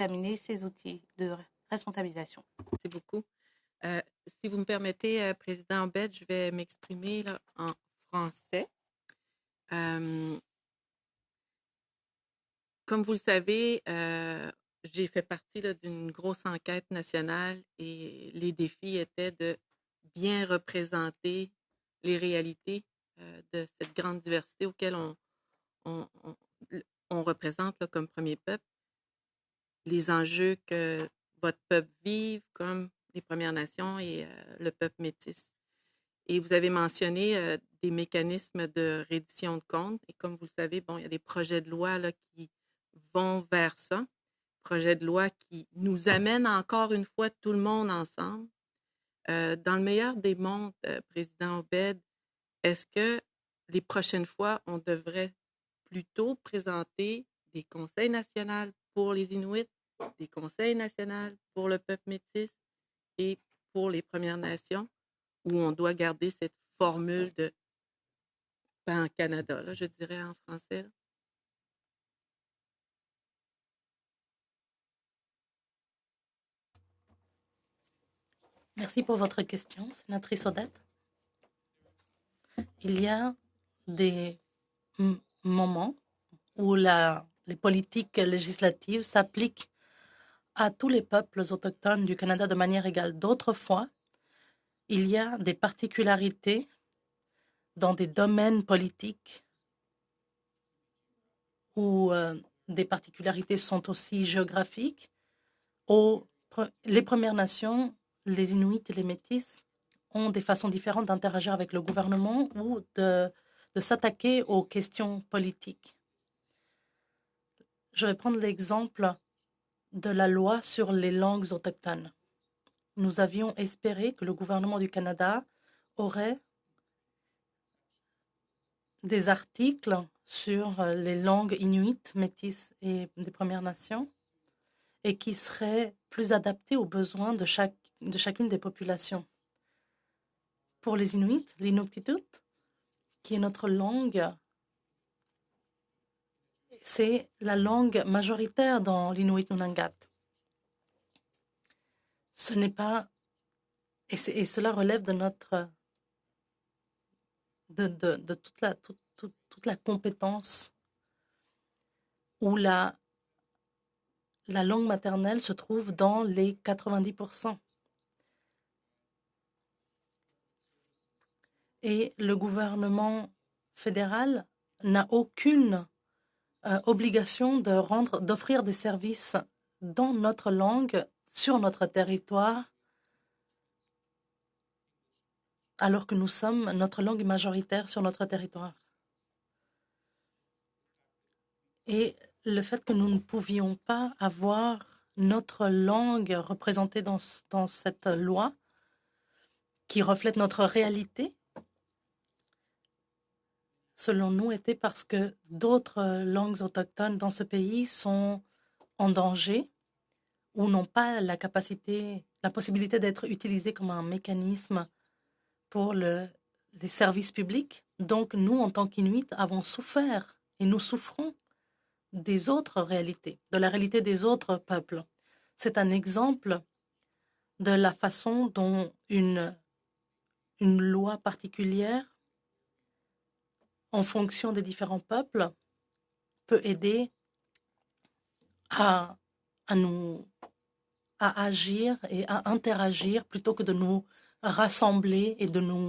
examiner ces outils de responsabilisation. Merci beaucoup. Si vous me permettez, Président Obed, je vais m'exprimer là, en français. Comme vous le savez, j'ai fait partie d'une grosse enquête nationale et les défis étaient de bien représenter les réalités de cette grande diversité auquel on, on- on représente là, comme premier peuple, les enjeux que votre peuple vive comme les Premières Nations et le peuple métis. Et vous avez mentionné des mécanismes de reddition de comptes. Et comme vous le savez, bon, il y a des projets de loi là, qui vont vers ça. Projets de loi qui nous amènent encore une fois tout le monde ensemble. Dans le meilleur des mondes, Président Obed, est-ce que les prochaines fois, on devrait plutôt présenter des conseils nationaux pour les Inuits, des conseils nationaux pour le peuple métis et pour les Premières Nations, où on doit garder cette formule de Pan-Canada, là, je dirais en français. Merci pour votre question, sénatrice Odette. Il y a des moments où les politiques législatives s'appliquent à tous les peuples autochtones du Canada de manière égale. D'autres fois, il y a des particularités dans des domaines politiques où des particularités sont aussi géographiques. Les Premières Nations, les Inuits et les Métis ont des façons différentes d'interagir avec le gouvernement ou de s'attaquer aux questions politiques. Je vais prendre l'exemple de la loi sur les langues autochtones. Nous avions espéré que le gouvernement du Canada aurait des articles sur les langues inuites, métisses et des Premières Nations et qui seraient plus adaptés aux besoins de chacune des populations. Pour les Inuits, l'Inuktitut, qui est notre langue, c'est la langue majoritaire dans l'Inuit Nunangat. Ce n'est pas... Et cela relève de notre... de toute la compétence où la langue maternelle se trouve dans les 90%. Et le gouvernement fédéral n'a aucune obligation d'offrir des services dans notre langue, sur notre territoire, alors que notre langue est majoritaire sur notre territoire. Et le fait que nous ne pouvions pas avoir notre langue représentée dans cette loi qui reflète notre réalité, selon nous, était parce que d'autres langues autochtones dans ce pays sont en danger ou n'ont pas la possibilité d'être utilisées comme un mécanisme pour les services publics. Donc, nous, en tant qu'Inuits, avons souffert et nous souffrons des autres réalités, de la réalité des autres peuples. C'est un exemple de la façon dont une loi particulière, en fonction des différents peuples, peut aider à agir et à interagir plutôt que de nous rassembler et de nous